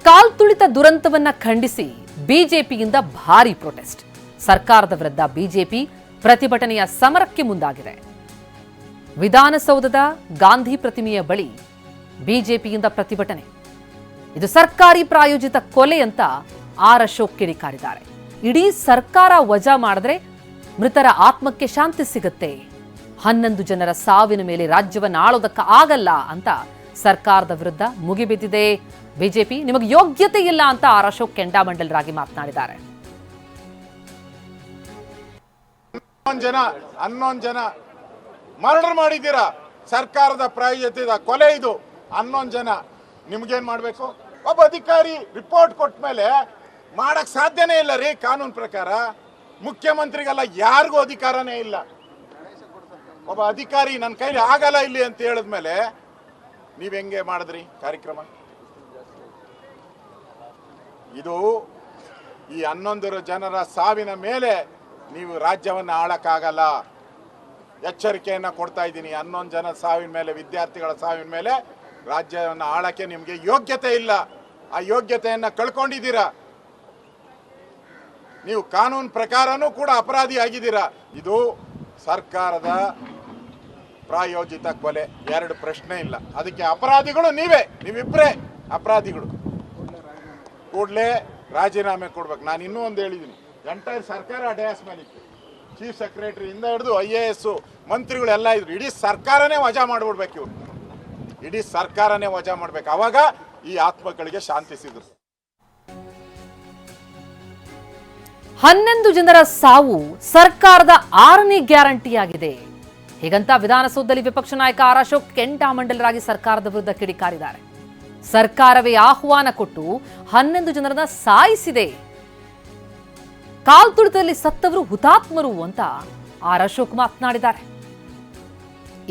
ಕಾಲ್ತುಳಿತ ದುರಂತವನ್ನ ಖಂಡಿಸಿ ಬಿಜೆಪಿಯಿಂದ ಭಾರಿ ಪ್ರೊಟೆಸ್ಟ್. ಸರ್ಕಾರದ ವಿರುದ್ಧ ಬಿಜೆಪಿ ಪ್ರತಿಭಟನೆಯ ಸಮರಕ್ಕೆ ಮುಂದಾಗಿದೆ. ವಿಧಾನಸೌಧದ ಗಾಂಧಿ ಪ್ರತಿಮೆಯ ಬಳಿ ಬಿಜೆಪಿಯಿಂದ ಪ್ರತಿಭಟನೆ. ಇದು ಸರ್ಕಾರಿ ಪ್ರಾಯೋಜಿತ ಕೊಲೆ ಅಂತ ಆರ್ ಅಶೋಕ್ ಕಿಡಿಕಾರಿದ್ದಾರೆ. ಇಡೀ ಸರ್ಕಾರ ವಜಾ ಮಾಡಿದ್ರೆ ಮೃತರ ಆತ್ಮಕ್ಕೆ ಶಾಂತಿ ಸಿಗುತ್ತೆ. 11 ಜನರ ಸಾವಿನ ಮೇಲೆ ರಾಜ್ಯವನ್ನು ಆಳೋದಕ್ಕೆ ಆಗಲ್ಲ ಅಂತ ಸರ್ಕಾರದ ವಿರುದ್ಧ ಮುಗಿಬಿದ್ದಿದೆ ಬಿಜೆಪಿ. ನಿಮಗೆ ಯೋಗ್ಯತೆ ಇಲ್ಲ ಅಂತ ಆರ್ ಅಶೋಕ್ ಕೆಂಡಾಮಂಡಲರಾಗಿ ಮಾತನಾಡಿದ್ದಾರೆ. 11 ಜನ ಮರ್ಡರ್ ಮಾಡಿದ್ದೀರಾ. ಸರ್ಕಾರದ ಪ್ರಾಯೋಜಿತ ಕೊಲೆ ಇದು. 11 ಜನ ನಿಮ್ಗೇನ್ ಮಾಡ್ಬೇಕು? ಒಬ್ಬ ಅಧಿಕಾರಿ ರಿಪೋರ್ಟ್ ಕೊಟ್ಟ ಮೇಲೆ ಮಾಡಕ್ ಸಾಧ್ಯನೇ ಇಲ್ಲ ರೀ. ಕಾನೂನು ಪ್ರಕಾರ ಮುಖ್ಯಮಂತ್ರಿಗೆಲ್ಲ ಯಾರಿಗೂ ಅಧಿಕಾರನೇ ಇಲ್ಲ. ಒಬ್ಬ ಅಧಿಕಾರಿ ನನ್ನ ಕೈಲಿ ಆಗಲ್ಲ ಇಲ್ಲಿ ಅಂತ ಹೇಳಿದ್ಮೇಲೆ ನೀವ್ ಹೆಂಗೆ ಮಾಡಿದ್ರಿ ಕಾರ್ಯಕ್ರಮ? ಇದು ಈ 11 ಜನರ ಸಾವಿನ ಮೇಲೆ ನೀವು ರಾಜ್ಯವನ್ನು ಆಳಕ್ಕಾಗಲ್ಲ. ಎಚ್ಚರಿಕೆಯನ್ನ ಕೊಡ್ತಾ ಇದ್ದೀನಿ. 11 ಜನ ಸಾವಿನ ಮೇಲೆ, ವಿದ್ಯಾರ್ಥಿಗಳ ಸಾವಿನ ಮೇಲೆ ರಾಜ್ಯವನ್ನು ಆಳಕ್ಕೆ ನಿಮಗೆ ಯೋಗ್ಯತೆ ಇಲ್ಲ. ಆ ಯೋಗ್ಯತೆಯನ್ನ ಕಳ್ಕೊಂಡಿದ್ದೀರಾ. ನೀವು ಕಾನೂನು ಪ್ರಕಾರನೂ ಕೂಡ ಅಪರಾಧಿ ಆಗಿದ್ದೀರಾ. ಇದು ಸರ್ಕಾರದ ಪ್ರಾಯೋಜಿತ ಕೊಲೆ, 2 ಪ್ರಶ್ನೆ ಇಲ್ಲ. ಅದಕ್ಕೆ ಅಪರಾಧಿಗಳು ನೀವಿಬ್ಬರೇ ಅಪರಾಧಿಗಳು. ಕೂಡಲೇ ರಾಜೀನಾಮೆ ಕೊಡ್ಬೇಕು. ನಾನು ಇನ್ನೂ ಒಂದು ಹೇಳಿದ್ದೀನಿ, ಎಂಟೈರ್ ಸರ್ಕಾರ ಡಯಾಸ್ ಮೇಲೆ ಚೀಫ್ ಸೆಕ್ರೆಟರಿಯಿಂದ ಹಿಡಿದು IAS ಮಂತ್ರಿಗಳೆಲ್ಲ ಇದ್ರು. ಇಡೀ ಸರ್ಕಾರನೇ ವಜಾ ಮಾಡಿಬಿಡ್ಬೇಕು. ಇವ್ರು ಇಡೀ ಸರ್ಕಾರನೇ ವಜಾ ಮಾಡ್ಬೇಕು. ಅವಾಗ ಈ ಆತ್ಮಗಳಿಗೆ ಶಾಂತಿ ಸಿಗುತ್ತೆ. 11 ಜನರ ಸಾವು ಸರ್ಕಾರದ 6ನೇ ಗ್ಯಾರಂಟಿಯಾಗಿದೆ. ಹೀಗಂತ ವಿಧಾನಸೌಧದಲ್ಲಿ ವಿಪಕ್ಷ ನಾಯಕ ಆರ್ ಅಶೋಕ್ ಕೆಂಡಾಮಂಡಲರಾಗಿ ಸರ್ಕಾರದ ವಿರುದ್ಧ ಕಿಡಿಕಾರಿದ್ದಾರೆ. ಸರ್ಕಾರವೇ ಆಹ್ವಾನ ಕೊಟ್ಟು 11 ಜನರನ್ನ ಸಾಯಿಸಿದೆ. ಕಾಲ್ತುಳಿತದಲ್ಲಿ ಸತ್ತವರು ಹುತಾತ್ಮರು ಅಂತ ಆರ್ ಅಶೋಕ್ ಮಾತನಾಡಿದ್ದಾರೆ.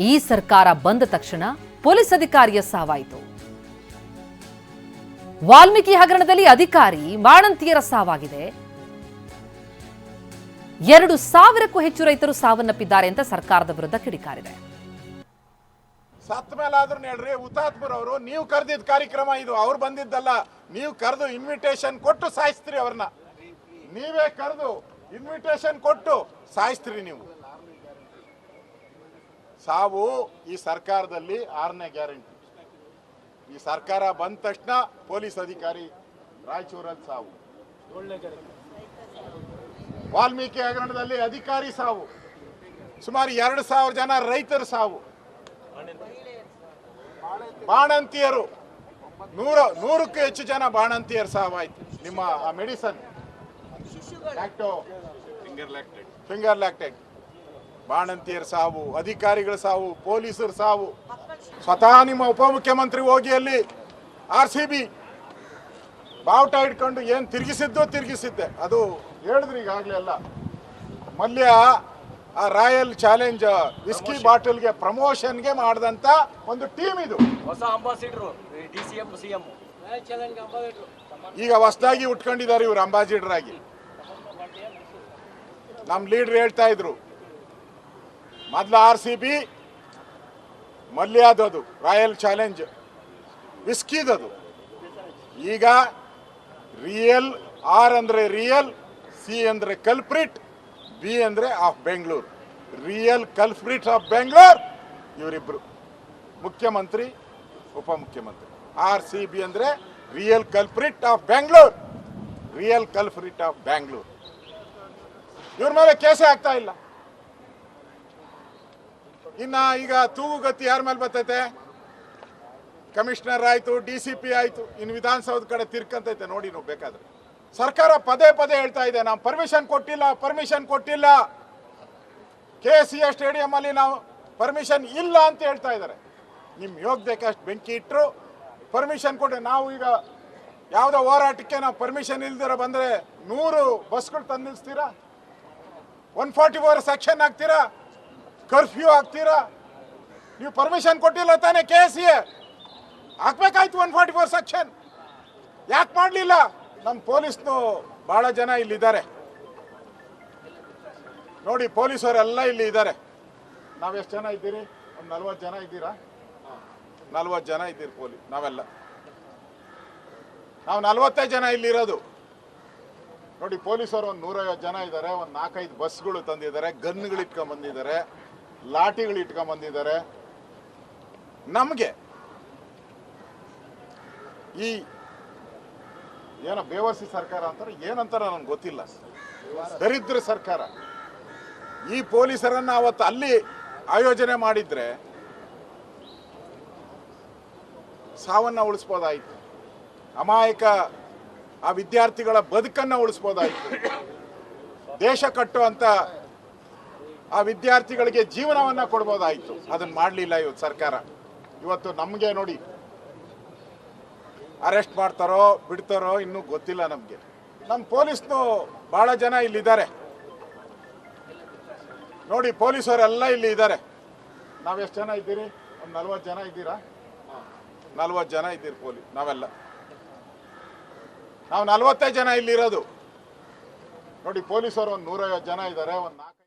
ಈ ಸರ್ಕಾರ ಬಂದ ತಕ್ಷಣ ಪೊಲೀಸ್ ಅಧಿಕಾರಿಯ ಸಾವಾಯಿತು. ವಾಲ್ಮೀಕಿ ಹಗರಣದಲ್ಲಿ ಅಧಿಕಾರಿ ಬಾಣಂತಿಯರ ಸಾವಾಗಿದೆ. 2,000ಕ್ಕೂ ಹೆಚ್ಚು ರೈತರು ಸಾವನ್ನಪ್ಪಿದ್ದಾರೆ ಅಂತ ಸರ್ಕಾರದ ವಿರುದ್ಧ ಕಿಡಿಕಾರಿದೆ. ಸತ್ತ ಮೇಲಾದ್ರೂ ಹೇಳ್ರಿ, ಹುತಾತ್ಮರವರು. ನೀವು ಕರೆದಿದ್ದ ಕಾರ್ಯಕ್ರಮ ಇದು, ಅವ್ರು ಬಂದಿದ್ದಲ್ಲ. ನೀವು ಕರೆದು ಇನ್ವಿಟೇಷನ್ ಕೊಟ್ಟು ಸಾಯಿಸ್ತೀರಿ ಅವ್ರನ್ನ. ನೀವೇ ಕರೆದು ಇನ್ವಿಟೇಷನ್ ಕೊಟ್ಟು ಸಾಯಿಸ್ತೀರಿ ನೀವು. ಸಾವು ಈ ಸರ್ಕಾರದಲ್ಲಿ 6ನೇ ಗ್ಯಾರಂಟಿ. ಈ ಸರ್ಕಾರ ಬಂದ ತಕ್ಷಣ ಪೊಲೀಸ್ ಅಧಿಕಾರಿ ರಾಯಚೂರಲ್ಲಿ ಸಾವು, ವಾಲ್ಮೀಕಿ ಹಗರಣದಲ್ಲಿ ಅಧಿಕಾರಿ ಸಾವು, ಸುಮಾರು 2,000 ಜನ ರೈತರ ಸಾವು, ಬಾಣಂತಿಯರು 100ಕ್ಕೂ ಹೆಚ್ಚು ಜನ ಬಾಣಂತಿಯರು ಸಾವಾಯ್ತು. ನಿಮ್ಮ ಮೆಡಿಸನ್ ಫಿಂಗರ್ ಲ್ಯಾಕ್ಟೇಟ್, ಬಾಣಂತಿಯರ ಸಾವು, ಅಧಿಕಾರಿಗಳ ಸಾವು, ಪೊಲೀಸರ ಸಾವು. ಸ್ವತಃ ನಿಮ್ಮ ಉಪಮುಖ್ಯಮಂತ್ರಿ ಹೋಗಿ ಅಲ್ಲಿ RCB ಬಾವುಟ ಇಟ್ಕೊಂಡು ಏನು ತಿರುಗಿಸಿದ್ದೆ. ಅದು ಹೇಳಿದ್ರಿ ಈಗಾಗಲೇ ಎಲ್ಲ. ಮಲ್ಯ ಆ ರಾಯಲ್ ಚಾಲೆಂಜ್ ವಿಸ್ಕಿ ಬಾಟಲ್ಗೆ ಪ್ರಮೋಷನ್ಗೆ ಮಾಡಿದಂತ ಒಂದು ಟೀಮ್ ಇದು. ಹೊಸ ಅಂಬಾಸಿಡರ್ DCM CM ಈಗ ಹೊಸದಾಗಿ ಉಟ್ಕೊಂಡಿದ್ದಾರೆ ಇವರು ಅಂಬಾಸಿಡರ್ ಆಗಿ. ನಮ್ಮ ಲೀಡರ್ ಹೇಳ್ತಾ ಇದ್ರು, ಮೊದಲ RCB ಮಲ್ಯದದು ರಾಯಲ್ ಚಾಲೆಂಜ್ ವಿಸ್ಕಿದದು. ಈಗ ರಿಯಲ್, R ಅಂದ್ರೆ ರಿಯಲ್, C ಅಂದ್ರೆ ಕಲ್ಪ್ರಿಟ್, B ಅಂದ್ರೆ of Bengaluru. Real culprit of Bengaluru ಇವರಿಬ್ರು, ಮುಖ್ಯಮಂತ್ರಿ ಉಪಮುಖ್ಯಮಂತ್ರಿ. RCB ಅಂದ್ರೆ real culprit of Bengaluru, real culprit of Bengaluru. ಇವ್ರ ಮೇಲೆ ಕೇಸೇ ಆಗ್ತಾ ಇಲ್ಲ. ಇನ್ನ ಈಗ ತೂಗುಗತಿ ಯಾರ ಮೇಲೆ ಬರ್ತೈತೆ? ಕಮಿಷನರ್ ಆಯ್ತು, DCP ಆಯ್ತು, ಇನ್ನು ವಿಧಾನಸೌಧ ಕಡೆ ತಿರ್ಕಂತೈತೆ ನೋಡಿ. ನೀವು ಬೇಕಾದ್ರೆ ಸರ್ಕಾರ ಪದೇ ಹೇಳ್ತಾ ಇದೆ, ನಾವು ಪರ್ಮಿಷನ್ ಕೊಟ್ಟಿಲ್ಲ. KCA ಸ್ಟೇಡಿಯಂ ಅಲ್ಲಿ ನಾವು ಪರ್ಮಿಷನ್ ಇಲ್ಲ ಅಂತ ಹೇಳ್ತಾ ಇದ್ದಾರೆ. ನಿಮ್ ಯೋಗ್ಯಕ್ಕೆ ಅಷ್ಟು ಬೆಂಕಿ ಇಟ್ಟರು ಪರ್ಮಿಷನ್ ಕೊಟ್ಟೆ. ನಾವು ಈಗ ಯಾವುದೋ ಹೋರಾಟಕ್ಕೆ ನಾವು ಪರ್ಮಿಷನ್ ಇಲ್ದಿರ ಬಂದ್ರೆ 100 ಬಸ್ಗಳು ತಂದು ನಿಲ್ಲಿಸ್ತೀರಾ? 144 ಸೆಕ್ಷನ್ ಹಾಕ್ತೀರಾ? ಕರ್ಫ್ಯೂ ಹಾಕ್ತೀರಾ? ನೀವು ಪರ್ಮಿಷನ್ ಕೊಟ್ಟಿಲ್ಲ ತಾನೇ? KCA ಹಾಕ್ಬೇಕಾಯ್ತು 144 section. ಯಾಕೆ ಮಾಡಲಿಲ್ಲ? ನಮ್ಮ ಪೊಲೀಸ್ನು ಬಹಳ ಜನ ಇಲ್ಲಿದ್ದಾರೆ ನೋಡಿ. ಪೊಲೀಸವರೆಲ್ಲ ಇಲ್ಲಿ ಇದ್ದಾರೆ. ನಾವೆಷ್ಟು ಜನ ಇದ್ದೀರಿ? ಒಂದು 40 ಜನ ಇದ್ದೀರಾ? 40 ಜನ ಇದ್ದೀರಿ ಪೊಲೀಸ್. ನಾವೆಲ್ಲ ನಾವು 45 ಜನ ಇಲ್ಲಿರೋದು. ನೋಡಿ, ಪೊಲೀಸರು ಒಂದು 150 ಜನ ಇದ್ದಾರೆ, ಒಂದು 4-5 ಬಸ್ಗಳು ತಂದಿದ್ದಾರೆ, ಗನ್ಗಳು ಇಟ್ಕೊಂಡ್ ಬಂದಿದ್ದಾರೆ, ಲಾಠಿಗಳು ಇಟ್ಕೊಂಡ್ ಬಂದಿದ್ದಾರೆ. ನಮಗೆ ಈ ಏನೋ ಬೇವರ್ಸಿ ಸರ್ಕಾರ ಅಂತಾರೆ, ಏನಂತಾರ ನನಗೆ ಗೊತ್ತಿಲ್ಲ, ದರಿದ್ರ ಸರ್ಕಾರ. ಈ ಪೊಲೀಸರನ್ನ ಅವತ್ತು ಅಲ್ಲಿ ಆಯೋಜನೆ ಮಾಡಿದ್ರೆ ಸಾವನ್ನ ಉಳಿಸ್ಬೋದಾಯಿತು, ಅಮಾಯಕ ಆ ವಿದ್ಯಾರ್ಥಿಗಳ ಬದುಕನ್ನು ಉಳಿಸ್ಬೋದಾಯಿತು, ದೇಶ ಕಟ್ಟುವಂತ ಆ ವಿದ್ಯಾರ್ಥಿಗಳಿಗೆ ಜೀವನವನ್ನ ಕೊಡ್ಬೋದಾಯಿತು. ಅದನ್ನ ಮಾಡಲಿಲ್ಲ ಇವತ್ತು ಸರ್ಕಾರ. ಇವತ್ತು ನಮಗೆ ನೋಡಿ, ಅರೆಸ್ಟ್ ಮಾಡ್ತಾರೋ ಬಿಡ್ತಾರೋ ಇನ್ನೂ ಗೊತ್ತಿಲ್ಲ ನಮಗೆ. ನಮ್ಮ ಪೊಲೀಸ್ನು ಭಾಳ ಜನ ಇಲ್ಲಿದ್ದಾರೆ ನೋಡಿ, ಪೊಲೀಸರೆಲ್ಲ ಇಲ್ಲಿ ಇದ್ದಾರೆ. ನಾವೆಷ್ಟು ಜನ ಇದ್ದೀರಿ? ಒಂದು 40 ಜನ ಇದ್ದೀರಾ? 40 ಜನ ಇದ್ದೀರಿ ಪೊಲೀಸ್. ನಾವೆಲ್ಲ ನಾವು 45 ಜನ ಇಲ್ಲಿರೋದು. ನೋಡಿ, ಪೊಲೀಸರು ಒಂದು 150 ಜನ ಇದ್ದಾರೆ, ಒಂದು 4